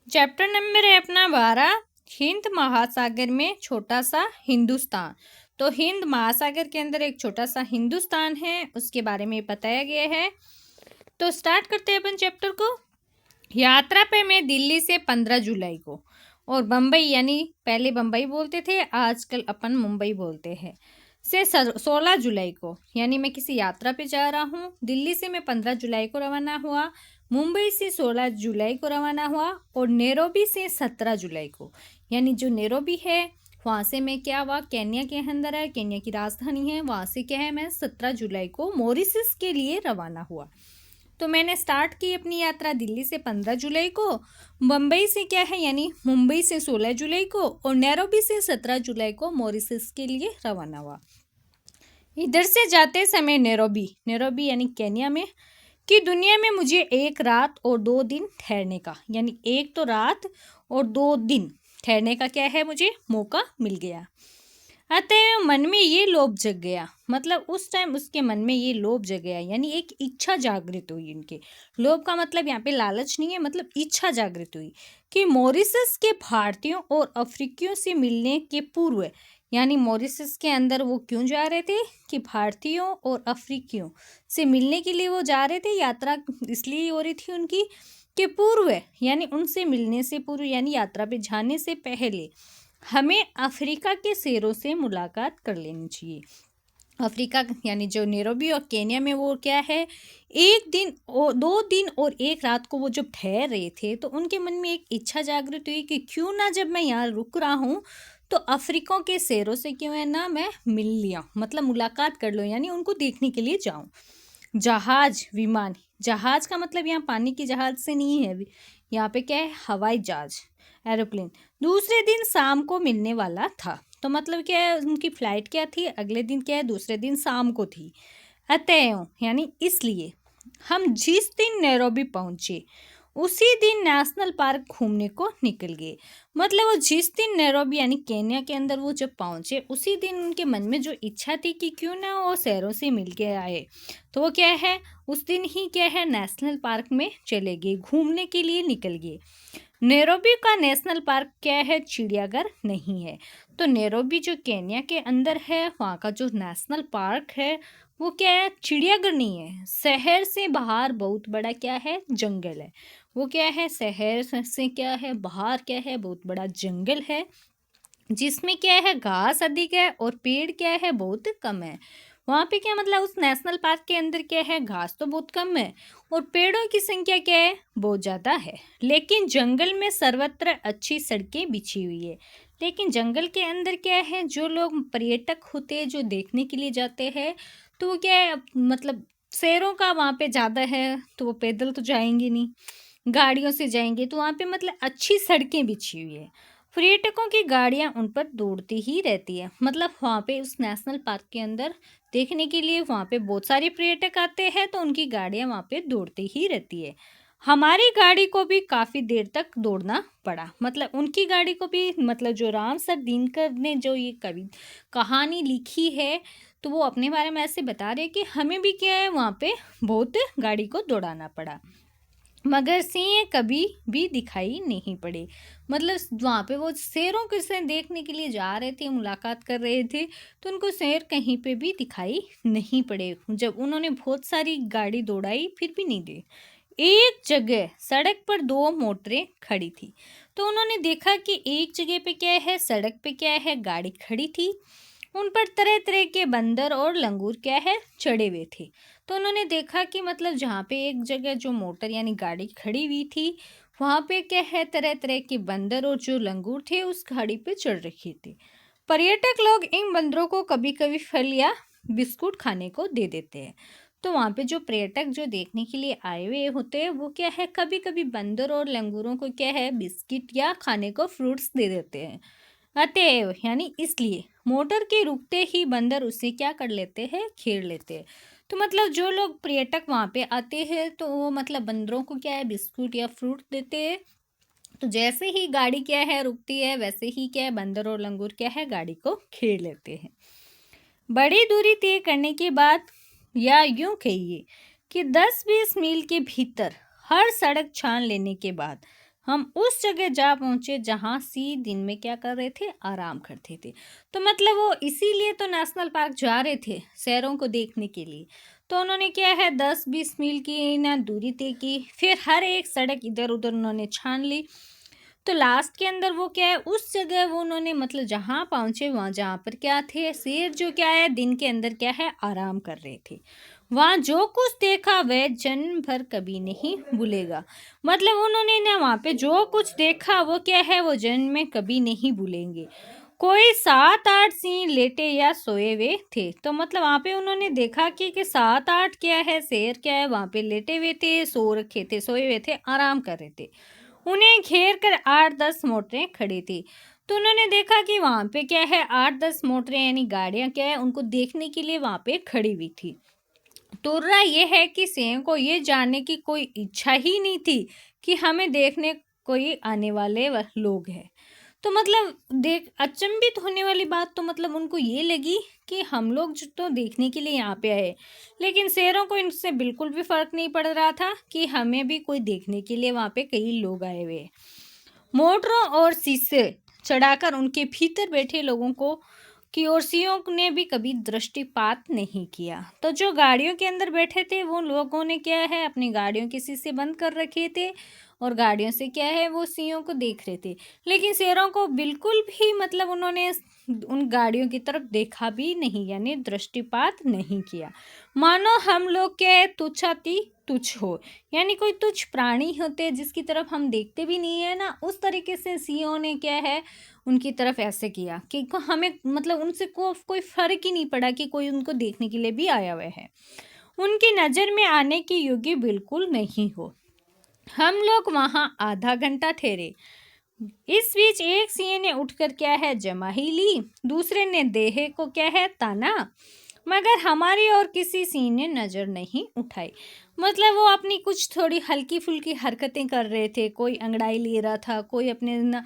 Chapter number है अपना 12। हिंद महासागर में छोटा सा हिंदुस्तान। तो हिंद महासागर के अंदर एक छोटा सा हिंदुस्तान है, उसके बारे में बताया गया है। तो स्टार्ट करते हैं अपन चैप्टर को। यात्रा पे मैं दिल्ली से 15 जुलाई को और बम्बई, यानी पहले बम्बई बोलते थे, आजकल अपन मुंबई बोलते हैं, से 16 जुलाई को, यानी मैं किसी यात्रा पे जा रहा हूँ। दिल्ली से मैं 15 जुलाई को रवाना हुआ, मुंबई से 16 जुलाई को रवाना हुआ और नैरोबी से 17 जुलाई को, यानी जो नैरोबी है वहाँ से मैं क्या हुआ, केन्या के अंदर है, केन्या की राजधानी है, वहाँ से क्या है, मैं 17 जुलाई को मॉरिशस के लिए रवाना हुआ। तो मैंने स्टार्ट की अपनी यात्रा दिल्ली से 15 जुलाई को, मुंबई से क्या है यानी मुंबई से 16 जुलाई को और नैरोबी से 17 जुलाई को मॉरिशस के लिए रवाना हुआ। इधर से जाते समय नैरोबी यानी केन्या में कि दुनिया में मुझे 1 रात और 2 दिन ठहरने का, यानी 1 तो रात और 2 दिन ठहरने का क्या है, मुझे मौका मिल गया। अतः मन में ये लोभ जग गया, मतलब उस टाइम उसके मन में ये लोभ जग गया, यानी एक इच्छा जागृत हुई इनके। लोभ का मतलब यहाँ पे लालच नहीं है, मतलब इच्छा जागृत हुई कि मॉरिशस के भारतीयों और अफ्रीकियों से मिलने के पूर्व, यानी मॉरिशस के अंदर वो क्यों जा रहे थे कि भारतीयों और अफ्रीकियों से मिलने के लिए वो जा रहे थे। यात्रा इसलिए हो रही थी उनकी कि पूर्व, यानी उनसे मिलने से पूर्व, यानी यात्रा पे जाने से पहले हमें अफ्रीका के शेरों से मुलाकात कर लेनी चाहिए। अफ्रीका यानी जो नैरोबी और केन्या में वो क्या है, 1 दिन और 2 दिन और 1 रात को वो जब ठहर रहे थे तो उनके मन में एक इच्छा जागृत हुई कि क्यों ना जब मैं यहाँ रुक रहा हूँ तो अफ्रीकों के शेरों से क्यों है ना मैं मिल लिया, मतलब मुलाकात कर लो, यानी उनको देखने के लिए जाऊँ। जहाज विमान, जहाज का मतलब यहाँ पानी की जहाज से नहीं है, यहाँ पे क्या है, हवाई जहाज एरोप्लेन दूसरे दिन शाम को मिलने वाला था। तो मतलब क्या है, उनकी फ्लाइट क्या थी, अगले दिन क्या है, दूसरे दिन शाम को थी। अतएव यानी इसलिए हम जिस दिन नैरोबी पहुंचे उसी दिन नेशनल पार्क घूमने को निकल गए। मतलब वो जिस दिन नैरोबी यानी केन्या के अंदर वो जब पहुंचे उसी दिन उनके मन में जो इच्छा थी कि क्यों ना वो शहरों से मिल के आए, तो वो क्या है, उस दिन ही क्या है, नेशनल पार्क में चले गए, घूमने के लिए निकल गए। नैरोबी का नेशनल पार्क क्या है, चिड़ियाघर नहीं है। तो नैरोबी जो केन्या के अंदर है वहाँ का जो नेशनल पार्क है वो क्या है, चिड़ियाघर नहीं है। शहर से बाहर बहुत बड़ा क्या है, जंगल है। वो क्या है, शहर से क्या है, बाहर क्या है, बहुत बड़ा जंगल है जिसमें क्या है, घास अधिक है और पेड़ क्या है, बहुत कम है। वहाँ पे क्या मतलब उस नेशनल पार्क के अंदर क्या है, घास तो बहुत कम है और पेड़ों की संख्या क्या है, बहुत ज़्यादा है। लेकिन जंगल में सर्वत्र अच्छी सड़कें बिछी हुई है। लेकिन जंगल के अंदर क्या है, जो लोग पर्यटक होते हैं जो देखने के लिए जाते हैं तो वो क्या है, मतलब शेरों का वहाँ पे ज़्यादा है तो वो पैदल तो जाएंगे नहीं, गाड़ियों से जाएंगे। तो वहाँ पे मतलब अच्छी सड़कें बिछी हुई है, पर्यटकों की गाड़ियाँ उन पर दौड़ती ही रहती है। मतलब वहाँ पे उस नेशनल पार्क के अंदर देखने के लिए वहाँ पे बहुत सारे पर्यटक आते हैं तो उनकी गाड़ियाँ वहाँ पे दौड़ती ही रहती है। हमारी गाड़ी को भी काफ़ी देर तक दौड़ना पड़ा, मतलब उनकी गाड़ी को भी, मतलब जो राम सर दिनकर ने जो ये कहानी लिखी है तो वो अपने बारे में ऐसे बता रहे कि हमें भी क्या है, वहाँ पे बहुत गाड़ी को दौड़ाना पड़ा मगर सिंह कभी भी दिखाई नहीं पड़े। मतलब वहाँ पे वो शेरों के से देखने के लिए जा रहे थे, मुलाकात कर रहे थे, तो उनको शेर कहीं पे भी दिखाई नहीं पड़े। जब उन्होंने बहुत सारी गाड़ी दौड़ाई फिर भी नहीं दे। एक जगह सड़क पर 2 मोटरें खड़ी थी, तो उन्होंने देखा कि एक जगह पे क्या है, सड़क पे क्या है, गाड़ी खड़ी थी, उन पर तरह तरह के बंदर और लंगूर क्या है, चढ़े हुए थे। तो उन्होंने देखा कि मतलब जहाँ पे एक जगह जो मोटर यानी गाड़ी खड़ी हुई थी वहाँ पे क्या है, तरह तरह के बंदर और जो लंगूर थे उस गाड़ी पे चढ़ रखे थे। पर्यटक लोग इन बंदरों को कभी कभी फल या बिस्कुट खाने को दे देते हैं। तो वहाँ पे जो पर्यटक जो देखने के लिए आए हुए होते हैं वो क्या है, कभी कभी बंदर और लंगूरों को क्या है, बिस्किट या खाने को फ्रूट्स दे देते हैं। अतएव यानी इसलिए मोटर के रुकते ही बंदर उसे क्या कर लेते हैं, घेर लेते हैं। तो मतलब जो लोग पर्यटक वहाँ पे आते हैं तो वो मतलब बंदरों को क्या है, बिस्कुट या फ्रूट देते हैं। तो जैसे ही गाड़ी क्या है रुकती है वैसे ही क्या है, बंदर और लंगूर क्या है, गाड़ी को घेर लेते हैं। बड़ी दूरी तय करने के बाद, या यूं कहिए कि 10-20 मील के भीतर हर सड़क छान लेने के बाद हम उस जगह जा पहुंचे जहां सिंह दिन में क्या कर रहे थे, आराम करते थे। तो मतलब वो इसीलिए तो नेशनल पार्क जा रहे थे, शेरों को देखने के लिए। तो उन्होंने क्या है 10-20 मील की ना दूरी तय की, फिर हर एक सड़क इधर उधर उन्होंने छान ली। तो लास्ट के अंदर वो क्या है, उस जगह वो उन्होंने मतलब जहाँ पहुँचे वहाँ जहाँ पर क्या थे, शेर जो क्या है दिन के अंदर क्या है आराम कर रहे थे। वहाँ जो कुछ देखा वह जन्म भर कभी नहीं भूलेगा। मतलब उन्होंने ना वहाँ पे जो कुछ देखा वो क्या है, वो जन्म में कभी नहीं भूलेंगे। कोई 7-8 सिंह लेटे या सोए हुए थे। तो मतलब वहाँ पे उन्होंने देखा कि 7-8 क्या है, शेर क्या है वहाँ पे लेटे हुए थे, सो रखे थे, सोए हुए थे, आराम कर रहे थे। उन्हें घेर कर 8-10 मोटरें खड़ी थी। तो उन्होंने देखा कि वहाँ पे क्या है 8-10 मोटरें यानी गाड़ियाँ क्या है उनको देखने के लिए वहाँ पे खड़ी हुई थी। तुर्रा ये है कि सिंह को ये जानने की कोई इच्छा ही नहीं थी कि हमें देखने कोई आने वाले लोग हैं। तो मतलब देख अचंभित होने वाली बात तो मतलब उनको ये लगी कि हम लोग जो तो देखने के लिए यहाँ पे आए, लेकिन शेरों को इनसे बिल्कुल भी फर्क नहीं पड़ रहा था कि हमें भी कोई देखने के लिए वहाँ पे कई लोग आए हुए हैं। मोटरों और शीशे चढ़ाकर उनके भीतर बैठे लोगों को की ओर सिंहों ने भी कभी दृष्टिपात नहीं किया। तो जो गाड़ियों के अंदर बैठे थे वो लोगों ने क्या है अपनी गाड़ियों के शीशे बंद कर रखे थे और गाड़ियों से क्या है वो सिंहों को देख रहे थे। लेकिन शेरों को बिल्कुल भी मतलब उन्होंने उन गाड़ियों की तरफ देखा भी नहीं, यानी दृष्टिपात नहीं किया। मानो हम लोग क्या तुच्छाति तुच्छ हो, यानी कोई तुच्छ प्राणी होते हैं जिसकी तरफ हम देखते भी नहीं है ना, उस तरीके से सिंहों ने क्या है उनकी तरफ ऐसे किया कि हमें मतलब उनसे कोई फर्क ही नहीं पड़ा कि कोई उनको देखने के लिए भी आया हुआ है। उनकी नज़र में आने की योग्य बिल्कुल नहीं हो। हम लोग वहाँ आधा घंटा ठहरे। इस बीच एक सिंह ने उठकर क्या है जमा ही ली, दूसरे ने देह को क्या है ताना, मगर हमारी और किसी सिंह ने नज़र नहीं उठाई। मतलब वो अपनी कुछ थोड़ी हल्की फुल्की हरकतें कर रहे थे, कोई अंगड़ाई ले रहा था, कोई अपने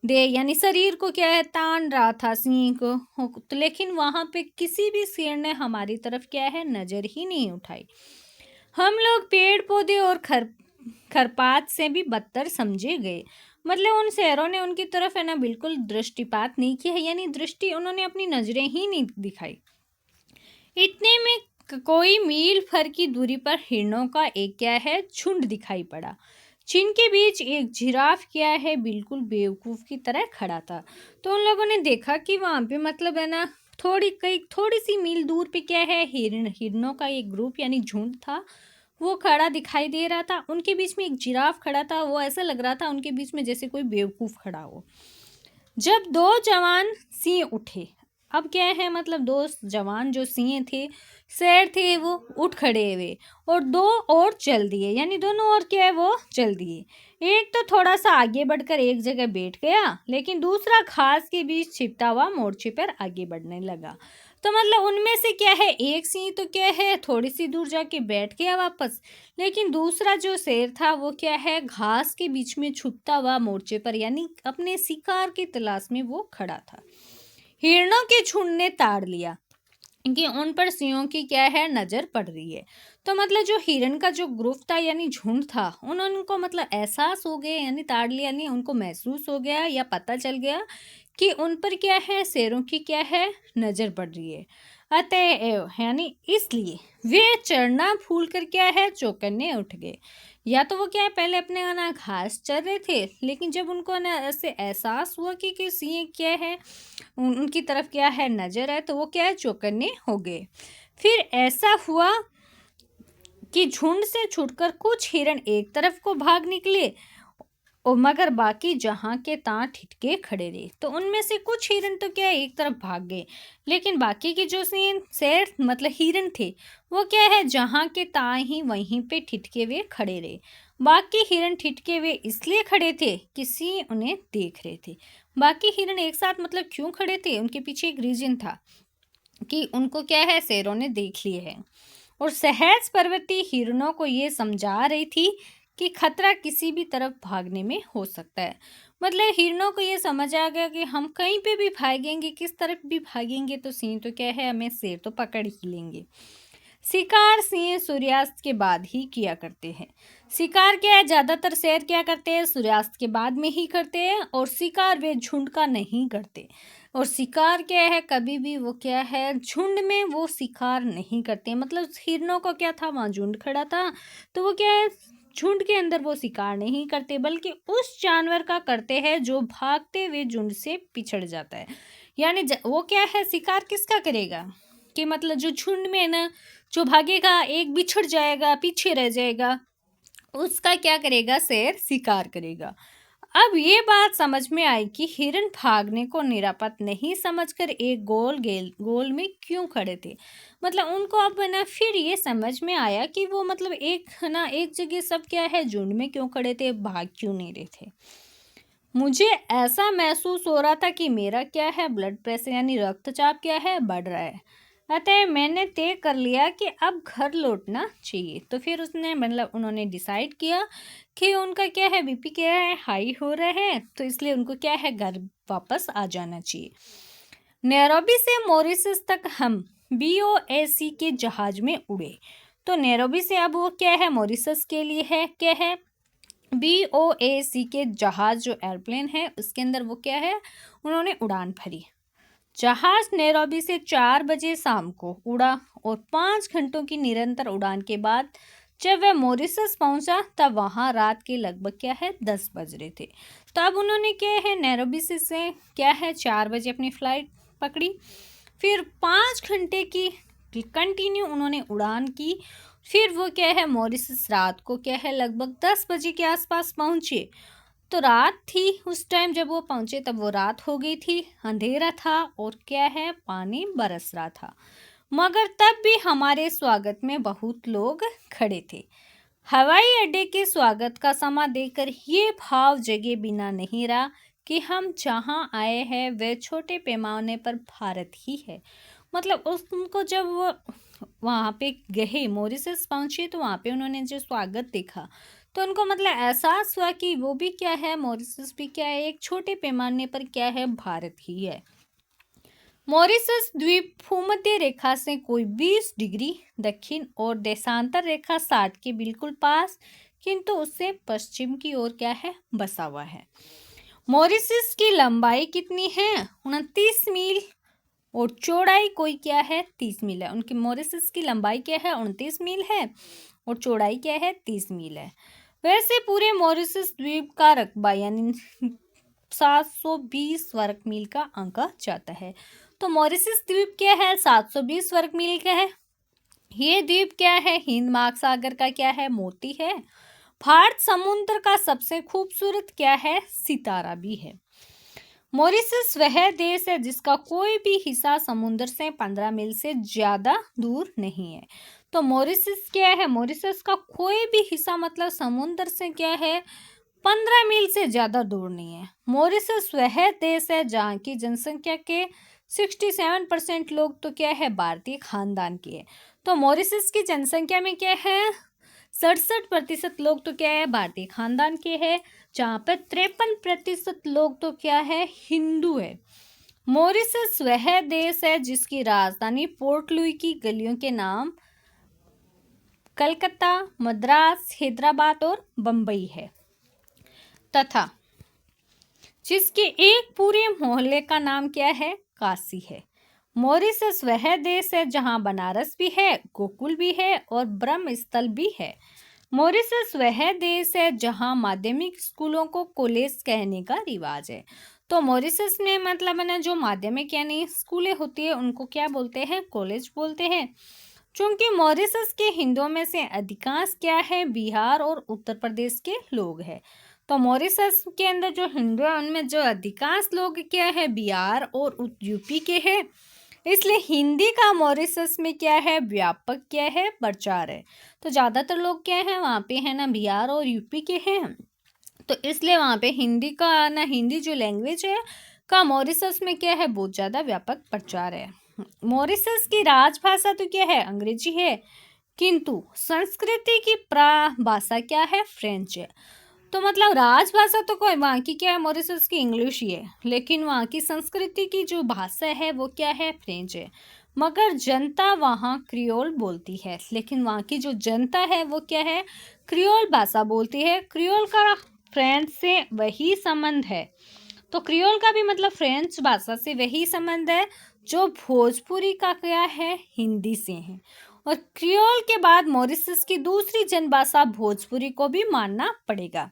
दे यानी शरीर को क्या है तान रहा था सिंह को। तो लेकिन वहाँ पे किसी भी शेर ने हमारी तरफ क्या है नज़र ही नहीं उठाई। हम लोग पेड़ पौधे और खरपात से भी बदतर समझे गए। मतलब उन शेरों ने उनकी तरफ है ना बिल्कुल दृष्टिपात नहीं किया, यानी दृष्टि उन्होंने अपनी नजरें ही नहीं दिखाई। इतने में कोई मील भर की दूरी पर हिरणों का एक क्या है झुंड दिखाई पड़ा, जिनके बीच एक जिराफ क्या है बिल्कुल बेवकूफ की तरह खड़ा था। तो उन लोगों ने देखा कि वहां पे मतलब है ना थोड़ी सी मील दूर पे क्या है हिरणों का एक ग्रुप यानी झुंड था, वो खड़ा दिखाई दे रहा था। उनके बीच में एक जिराफ खड़ा था, वो ऐसा लग रहा था उनके बीच में जैसे कोई बेवकूफ खड़ा हो। जब दो जवान सिंह उठे, अब क्या है मतलब दो जवान जो सिंह थे शेर थे वो उठ खड़े हुए और दो और चल दिए, यानी दोनों और क्या है वो चल दिए। एक तो थोड़ा सा आगे बढ़कर एक जगह बैठ गया, लेकिन दूसरा घास के बीच छिपता हुआ मोर्चे पर आगे बढ़ने लगा। तो मतलब उनमें से क्या है एक सिंह तो क्या है थोड़ी सी दूर जाके बैठ गया वापस, लेकिन दूसरा जो शेर था वो क्या है घास के बीच में छुपता हुआ मोर्चे पर यानी अपने शिकार की तलाश में वो खड़ा था। हिरणों के झुंड ने ताड़ लिया कि उन पर सिंहों की क्या है नजर पड़ रही है। तो मतलब जो हिरण का जो ग्रुप था यानी झुंड था, उनको मतलब एहसास हो गया, यानी ताड़ लिया यानी उनको महसूस हो गया या पता चल गया कि उन पर क्या है शेरों की क्या है नजर पड़ रही है। अतएव यानी इसलिए वे चरना भूल कर क्या है चौकन्ने उठ गए। या तो वो क्या है पहले अपने ना घास चर रहे थे, लेकिन जब उनको ना ऐसे एहसास हुआ कि सिंह क्या है उनकी तरफ क्या है नजर है, तो वो क्या है चौकन्ने हो गए। फिर ऐसा हुआ कि झुंड से छूटकर कुछ हिरण एक तरफ को भाग निकले और मगर बाकी जहाँ के तहाँ ठिठके खड़े रहे। तो उनमें से कुछ हिरण तो क्या है एक तरफ भाग गए, लेकिन बाकी के जो शेर मतलब हिरण थे वो क्या है जहाँ के तहाँ ही वहीं पे ठिठके हुए खड़े रहे। बाकी हिरण ठिठके हुए इसलिए खड़े थे कि सिंह उन्हें देख रहे थे। बाकी हिरण एक साथ मतलब क्यों खड़े थे, उनके पीछे एक रीजन था कि उनको क्या है शेरों ने देख लिए है और सहज पर्वती हिरणों को ये समझा रही थी कि खतरा किसी भी तरफ भागने में हो सकता है। मतलब हिरणों को ये समझ आ गया कि हम कहीं पे भी भागेंगे, किस तरफ भी भागेंगे तो सिंह तो क्या है हमें शेर तो पकड़ ही लेंगे। शिकार सिंह सूर्यास्त के बाद ही किया करते हैं। शिकार क्या है, ज़्यादातर शेर क्या करते हैं, सूर्यास्त के बाद में ही करते हैं, और शिकार वे झुंड का नहीं करते। और शिकार क्या है, कभी भी वो क्या है, झुंड में वो शिकार नहीं करते। मतलब हिरणों को क्या था, वहाँ झुंड खड़ा था, तो वो क्या है, झुंड के अंदर वो शिकार नहीं करते, बल्कि उस जानवर का करते हैं जो भागते हुए झुंड से पिछड़ जाता है। यानी वो क्या है, शिकार किसका करेगा, कि मतलब जो झुंड में है ना, जो भागेगा, एक बिछड़ जाएगा, पीछे रह जाएगा, उसका क्या करेगा, शेर शिकार करेगा। अब ये बात समझ में आई कि हिरण भागने को निरापद नहीं समझकर एक गोल में क्यों खड़े थे। मतलब उनको अब है ना फिर ये समझ में आया कि वो मतलब एक जगह सब क्या है, झुंड में क्यों खड़े थे, भाग क्यों नहीं रहे थे। मुझे ऐसा महसूस हो रहा था कि मेरा क्या है, ब्लड प्रेशर यानी रक्तचाप क्या है, बढ़ रहा है। अतः मैंने तय कर लिया कि अब घर लौटना चाहिए। तो फिर उसने मतलब उन्होंने डिसाइड किया कि उनका क्या है, बीपी क्या है, हाई हो रहा है, तो इसलिए उनको क्या है, घर वापस आ जाना चाहिए। नैरोबी से मॉरिशस तक हम BOAC के जहाज में उड़े। तो नैरोबी से अब वो क्या है, मॉरिशस के लिए है, क्या है, BOAC के जहाज जो एयरप्लेन है उसके अंदर वो क्या है, उन्होंने उड़ान भरी। जहाज नैरोबी से 4 बजे शाम को उड़ा और 5 घंटों की निरंतर उड़ान के बाद जब वह मॉरिशस पहुंचा तब वहां रात के लगभग क्या है, 10 बज रहे थे। तो अब उन्होंने क्या है, नैरोबी से क्या है, 4 बजे अपनी फ्लाइट पकड़ी, फिर 5 घंटे की कंटिन्यू उन्होंने उड़ान की। फिर वो क्या है, मॉरिशस रात को क्या है, लगभग 10 बजे के आसपास पहुंचे। तो रात थी उस टाइम जब वो पहुंचे, तब वो रात हो गई थी, अंधेरा था और क्या है, पानी बरस रहा था। मगर तब भी हमारे स्वागत में बहुत लोग खड़े थे। हवाई अड्डे के स्वागत का समा देखकर ये भाव जगे बिना नहीं रहा कि हम जहाँ आए हैं वह छोटे पैमाने पर भारत ही है। मतलब उनको जब वो वहाँ पे गए, मॉरिशस पहुंचे, तो वहाँ पे उन्होंने जो स्वागत देखा तो उनको मतलब एहसास हुआ कि वो भी क्या है, मॉरिशस भी क्या है, एक छोटे पैमाने पर क्या है, भारत ही है। मॉरिशस द्वीप भूमध्य रेखा से कोई 20 डिग्री दक्षिण और देशांतर रेखा 60 के बिल्कुल पास, किंतु उससे पश्चिम की ओर क्या है, बसा हुआ है। मॉरिशस की लंबाई कितनी है, 29 मील, और चौड़ाई कोई क्या है, 30 मील है। उनकी मॉरिशस की लंबाई क्या है, 29 मील है, और चौड़ाई क्या है, 30 मील है। वैसे पूरे मॉरिशस द्वीप का रकबा यानी 720 वर्ग मील का आंका जाता है। तो मॉरिशस द्वीप क्या है, 720 वर्ग मील का है। ये द्वीप क्या है, हिंद महासागर का क्या है, मोती है। भारत समुद्र का सबसे खूबसूरत क्या है, सितारा भी है। मॉरिशस वह देश है जिसका कोई भी हिस्सा समुद्र से 15 मील से ज्यादा दूर नहीं है। तो मॉरिशस क्या है, मॉरिशस का कोई भी हिस्सा मतलब समुद्र से क्या है, 15 मील से ज्यादा दूर नहीं है। मॉरिशस वह देश है जहाँ की जनसंख्या के 67% लोग तो क्या है, भारतीय खानदान के है। तो मॉरिशस की जनसंख्या में क्या है, 67% लोग तो क्या है, भारतीय खानदान के हैं, जहाँ पर 53% लोग तो क्या है, हिंदू है। मॉरिशस वह देश है जिसकी राजधानी पोर्ट लुई की गलियों के नाम कलकत्ता, मद्रास, हैदराबाद और बम्बई है, तथा जिसके एक पूरे मोहल्ले का नाम क्या है, काशी है। मॉरिशस वह देश है जहाँ बनारस भी है, गोकुल भी है और ब्रह्म स्थल भी है। मॉरिशस वह देश है जहाँ माध्यमिक स्कूलों को कॉलेज कहने का रिवाज है। तो मॉरिशस में मतलब है ना, जो माध्यमिक यानी स्कूलें होती है उनको क्या बोलते हैं, कॉलेज बोलते हैं। चूंकि मॉरिशस के हिंदुओं में से अधिकांश क्या है, बिहार और उत्तर प्रदेश के लोग हैं। तो मॉरिशस के अंदर जो हिंदू है उनमें जो अधिकांश लोग क्या है, बिहार और यूपी के हैं, इसलिए हिंदी का मॉरिशस में क्या है, व्यापक क्या है, प्रचार है। तो ज़्यादातर लोग क्या है वहाँ पे है ना, बिहार और यूपी के हैं, तो इसलिए वहाँ पे हिंदी का ना, हिंदी जो लैंग्वेज है का मॉरिशस में क्या है, बहुत ज़्यादा व्यापक प्रचार है। मॉरिशस की राजभाषा तो क्या है, अंग्रेजी है, किंतु संस्कृति की भाषा क्या है, फ्रेंच है। तो मतलब राजभाषा तो कोई वहाँ की क्या है, मॉरिशस की इंग्लिश ही है, लेकिन वहाँ की संस्कृति की जो भाषा है वो क्या है, फ्रेंच है। मगर जनता वहाँ क्रियोल बोलती है, लेकिन वहाँ की जो जनता है वो क्या है, क्रियोल भाषा बोलती है। क्रियोल का फ्रेंच से वही संबंध है। तो क्रियोल का भी मतलब फ्रेंच भाषा से वही संबंध है जो भोजपुरी का क्या है, हिंदी से है। और क्रियोल के बाद मॉरिशस की दूसरी जनभाषा भोजपुरी को भी मानना पड़ेगा।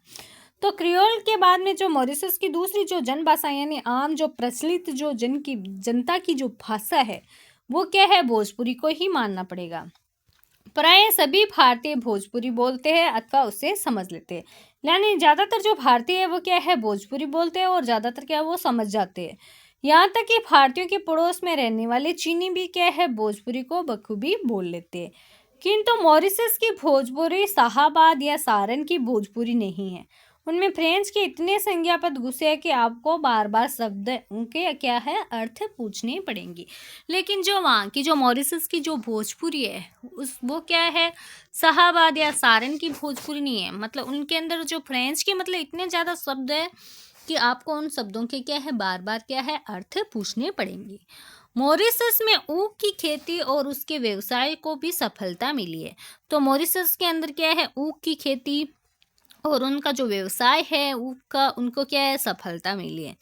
तो क्रियोल के बाद में जो मॉरिशस की दूसरी जो जनभाषा यानी आम जो प्रचलित जो जनता की जो भाषा है वो क्या है, भोजपुरी को ही मानना पड़ेगा। प्राय सभी भारतीय भोजपुरी बोलते हैं अथवा उसे समझ लेते हैं। यानी ज़्यादातर जो भारतीय है वो क्या है, भोजपुरी बोलते हैं और ज़्यादातर क्या है वो समझ जाते हैं। यहाँ तक कि भारतीयों के पड़ोस में रहने वाले चीनी भी क्या है, भोजपुरी को बखूबी बोल लेते हैं। किंतु मॉरिशस की भोजपुरी शाहाबाद या सारन की भोजपुरी नहीं है। उनमें फ्रेंच के इतने संज्ञापद घुसे हैं कि आपको बार बार शब्द उनके क्या है अर्थ पूछने पड़ेंगे। लेकिन जो वहाँ की जो मॉरिशस की जो भोजपुरी है वो क्या है, शाहाबाद या सारन की भोजपुरी नहीं है। मतलब उनके अंदर जो फ्रेंच के मतलब इतने ज़्यादा शब्द है कि आपको उन शब्दों के क्या है बार बार क्या है अर्थ पूछने पड़ेंगे। मॉरिशस में ऊख की खेती और उसके व्यवसाय को भी सफलता मिली है। तो मॉरिशस के अंदर क्या है, ऊख की खेती और उनका जो व्यवसाय है ऊख का, उनको क्या है सफलता मिली है।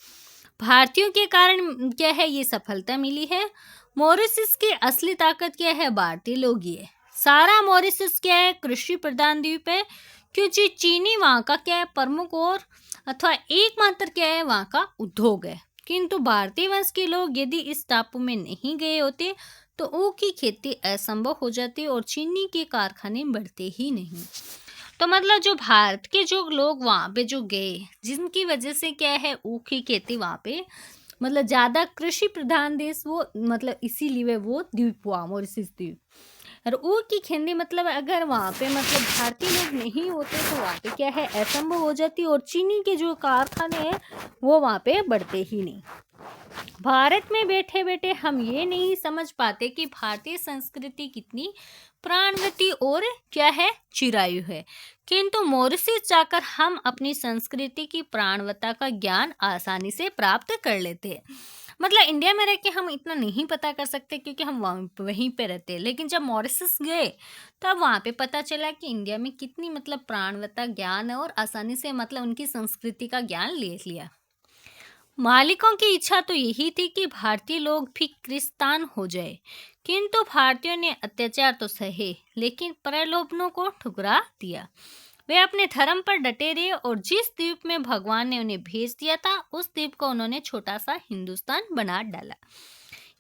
भारतीयों के कारण क्या है ये सफलता मिली है। मॉरिशस की असली ताकत क्या है, भारतीय लोग ही है। सारा मॉरिशस क्या है, कृषि प्रधान द्वीप है, क्योंकि चीनी वहाँ का क्या है प्रमुख और अथवा एकमात्र क्या है वहाँ का उद्योग है। किंतु भारतीय वंश के लोग यदि इस टापू में नहीं गए होते तो ऊख की खेती असंभव हो जाती और चीनी के कारखाने बढ़ते ही नहीं। तो मतलब जो भारत के जो लोग वहाँ पे जो गए, जिनकी वजह से क्या है ऊख की खेती वहाँ पे मतलब ज़्यादा कृषि प्रधान देश वो मतलब इसीलिए वो द्वीप हुआ मॉरिशस द्वीप। और ऊख की खेती मतलब अगर वहाँ पे मतलब भारतीय लोग नहीं होते तो वहाँ पे क्या है असंभव हो जाती और चीनी के जो कारखाने हैं वो वहाँ पे बढ़ते ही नहीं। भारत में बैठे बैठे हम ये नहीं समझ पाते कि भारतीय संस्कृति कितनी प्राणवती और क्या है चिरायु है, किंतु मॉरिशस जाकर हम अपनी संस्कृति की प्राणवता का ज्ञान आसानी से प्राप्त कर लेते हैं। मतलब इंडिया में रह के हम इतना नहीं पता कर सकते क्योंकि हम वहीं पे रहते हैं, लेकिन जब मॉरिशस गए तब वहाँ पे पता चला कि इंडिया में कितनी मतलब प्राणवता ज्ञान है और आसानी से मतलब उनकी संस्कृति का ज्ञान ले लिया। मालिकों की इच्छा तो यही थी कि भारतीय लोग भी क्रिस्तान हो जाए, किंतु भारतीयों ने अत्याचार तो सहे लेकिन प्रलोभनों को ठुकरा दिया। वे अपने धर्म पर डटे रहे और जिस द्वीप में भगवान ने उन्हें भेज दिया था उस द्वीप को उन्होंने छोटा सा हिंदुस्तान बना डाला।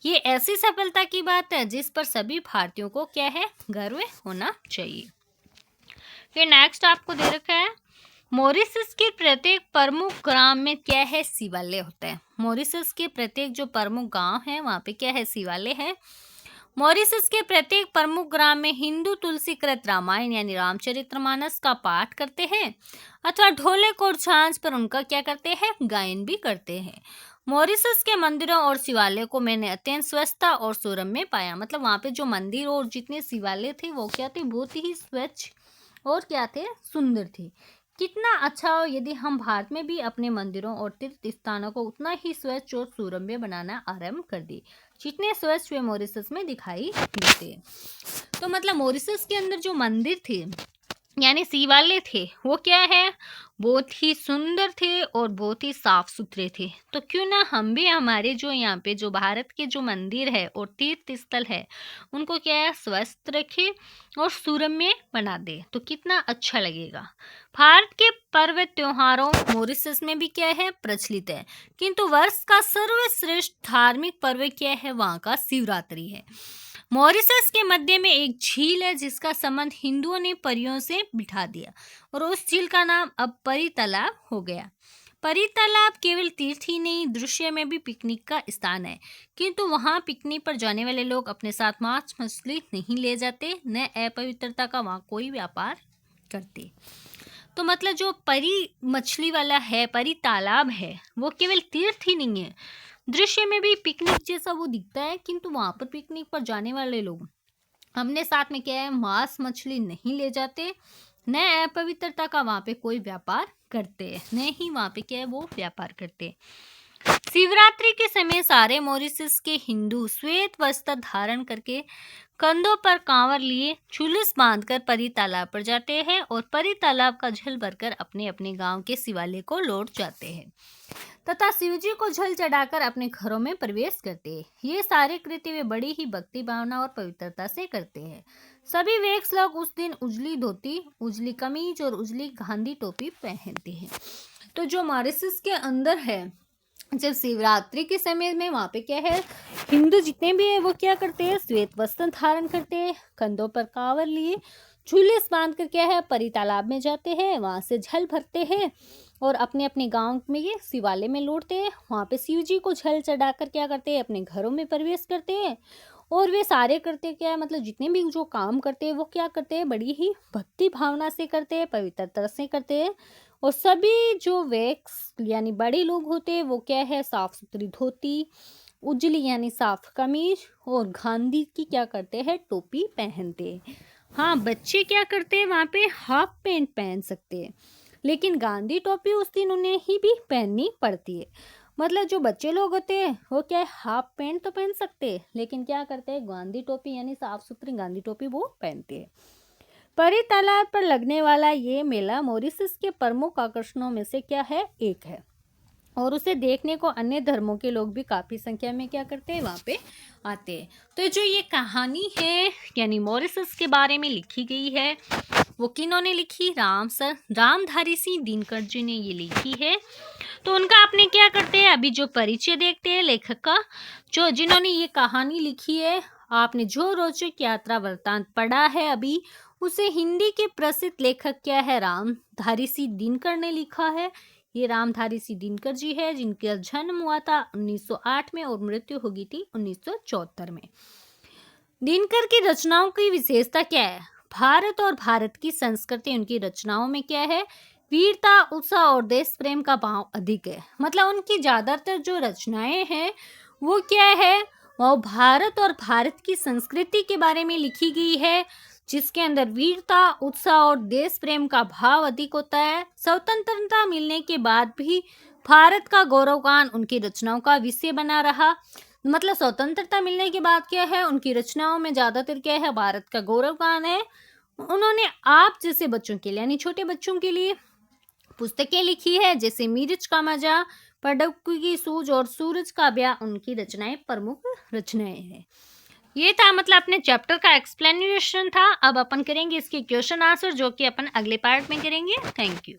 ये ऐसी सफलता की बात है जिस पर सभी भारतीयों को क्या है गर्व होना चाहिए। फिर नेक्स्ट आपको दे रखा है मॉरिशस के प्रत्येक प्रमुख ग्राम में क्या है शिवालय होता है। मॉरिशस के प्रत्येक जो प्रमुख गांव है वहाँ पे क्या है शिवालय है। मॉरिशस के प्रत्येक प्रमुख ग्राम में हिंदू तुलसीकृत रामायण यानी रामचरितमानस का पाठ करते हैं अथवा ढोलक और झांझ पर उनका क्या करते हैं गायन भी करते हैं। मॉरिशस के मंदिरों और शिवालय को मैंने अत्यंत स्वच्छता और सुरम्य पाया। मतलब वहाँ पे जो मंदिर और जितने शिवालय थे वो क्या थे, बहुत ही स्वच्छ और क्या थे, सुंदर थे। कितना अच्छा हो यदि हम भारत में भी अपने मंदिरों और तीर्थ स्थानों को उतना ही स्वच्छ और सुरम्य बनाना आरंभ कर दे जितने स्वच्छ वे मॉरिशस में दिखाई देते। तो मतलब मॉरिशस के अंदर जो मंदिर थे यानी शिवालय थे वो क्या है, बहुत ही सुंदर थे और बहुत ही साफ सुथरे थे। तो क्यों ना हम भी हमारे जो यहाँ पे जो भारत के जो मंदिर है और तीर्थ स्थल है उनको क्या है स्वस्थ रखे और सुरम्य बना दे, तो कितना अच्छा लगेगा। भारत के पर्व त्योहारों मॉरिशस में भी क्या है प्रचलित है, किंतु वर्ष का सर्वश्रेष्ठ धार्मिक पर्व क्या है, वहाँ का शिवरात्रि है। मॉरिशस के मध्य में एक झील है जिसका संबंध हिंदुओं ने परियों से बिठा दिया और उस झील का नाम अब परी तालाब हो गया। परी तालाब केवल तीर्थ ही नहीं दृश्य में भी पिकनिक का स्थान है, किंतु वहाँ पिकनिक पर जाने वाले लोग अपने साथ मांस मछली नहीं ले जाते, न अपवित्रता का वहाँ कोई व्यापार करते। तो मतलब जो परी मछली वाला है, परी तालाब है, वो केवल तीर्थ ही नहीं है, दृश्य में भी पिकनिक जैसा वो दिखता है, किंतु वहाँ पर पिकनिक पर जाने वाले लोग हमने साथ में क्या है मांस मछली नहीं ले जाते, न अपवित्रता का वहाँ पे कोई व्यापार करते, न ही वहाँ पे क्या है वो व्यापार करते। शिवरात्रि के समय सारे मॉरिशस के हिंदू श्वेत वस्त्र धारण करके कंधों पर कांवर लिए झुलस बांधकर परी तालाब पर जाते हैं और परी तालाब का जल भरकर अपने अपने गांव के शिवालय को लौट जाते हैं तथा शिवजी को जल चढ़ाकर अपने घरों में प्रवेश करते हैं। ये सारे कृत्य वे बड़ी ही भक्ति भावना और पवित्रता से करते हैं। सभी वैक्स लोग उस दिन उजली धोती, उजली कमीज और उजली गांधी टोपी पहनते हैं। तो जो मॉरिशस के अंदर है, जब शिवरात्रि के समय में वहाँ पे क्या है, हिंदू जितने भी है वो क्या करते हैं, श्वेत वस्त्र धारण करते हैं, कंधों पर कांवर लिए झूले बांध कर क्या है परी तालाब में जाते हैं, वहाँ से जल भरते हैं और अपने अपने गांव में ये शिवालय में लौटते हैं। वहाँ पे शिव जी को जल चढ़ाकर क्या करते हैं, अपने घरों में प्रवेश करते हैं। और वे सारे करते क्या है, मतलब जितने भी जो काम करते हैं वो क्या करते हैं, बड़ी ही भक्ति भावना से करते हैं, पवित्रता से करते हैं। और सभी जो वैक्स यानी बड़े लोग होते हैं वो क्या है, साफ सुथरी धोती, उजली यानी साफ कमीज और गांधी की क्या करते हैं, टोपी पहनते हैं। हाँ, बच्चे क्या करते हैं, वहाँ पे हाफ पैंट पहन सकते हैं, लेकिन गांधी टोपी उस दिन उन्हें ही भी पहननी पड़ती है। मतलब जो बच्चे लोग होते हैं वो क्या है, हाफ पैंट तो पहन सकते हैं, लेकिन क्या करते हैं, गांधी टोपी यानी साफ सुथरी गांधी टोपी वो पहनते हैं। परी तालाब पर लगने वाला ये मेला मॉरिशस के प्रमुख आकर्षणों में से क्या है, एक है और उसे देखने को अन्य धर्मों के लोग भी काफ़ी संख्या में क्या करते हैं, वहाँ पे आते हैं। तो जो ये कहानी है यानी मॉरिशस के बारे में लिखी गई है, वो किन्होंने लिखी, रामधारी सिंह दिनकर जी ने ये लिखी है। तो उनका आपने क्या करते हैं, अभी जो परिचय देखते हैं लेखक का, जो जिन्होंने ये कहानी लिखी है, आपने जो रोचक यात्रा वृत्तांत पढ़ा है अभी, उसे हिंदी के प्रसिद्ध लेखक क्या है, रामधारी सिंह दिनकर ने लिखा है। ये रामधारी सिंह दिनकर जी है, जिनका जन्म हुआ था 1908 में और मृत्यु हो गई थी 1974 में। दिनकर की रचनाओं की विशेषता क्या है, भारत और भारत की संस्कृति, उनकी रचनाओं में क्या है, वीरता, उत्साह और देश प्रेम का भाव अधिक है। मतलब उनकी ज्यादातर जो रचनाएं हैं वो क्या है, वो भारत और भारत की संस्कृति के बारे में लिखी गई है, जिसके अंदर वीरता, उत्साह और देश प्रेम का भाव अधिक होता है। स्वतंत्रता मिलने के बाद भी भारत का गौरवगान उनकी रचनाओं का विषय बना रहा। मतलब स्वतंत्रता मिलने के बाद क्या है, उनकी रचनाओं में ज्यादातर क्या है, भारत का गौरवगान है। उन्होंने आप जैसे बच्चों के लिए यानी छोटे बच्चों के लिए पुस्तकें लिखी है, जैसे मिर्च का मजा, पड़क्कू की सूझ और सूरज का ब्याह उनकी रचनाएं प्रमुख रचनाएं हैं। ये था मतलब अपने चैप्टर का एक्सप्लेनेशन था। अब अपन करेंगे इसके क्वेश्चन आंसर, जो कि अपन अगले पार्ट में करेंगे। Thank you.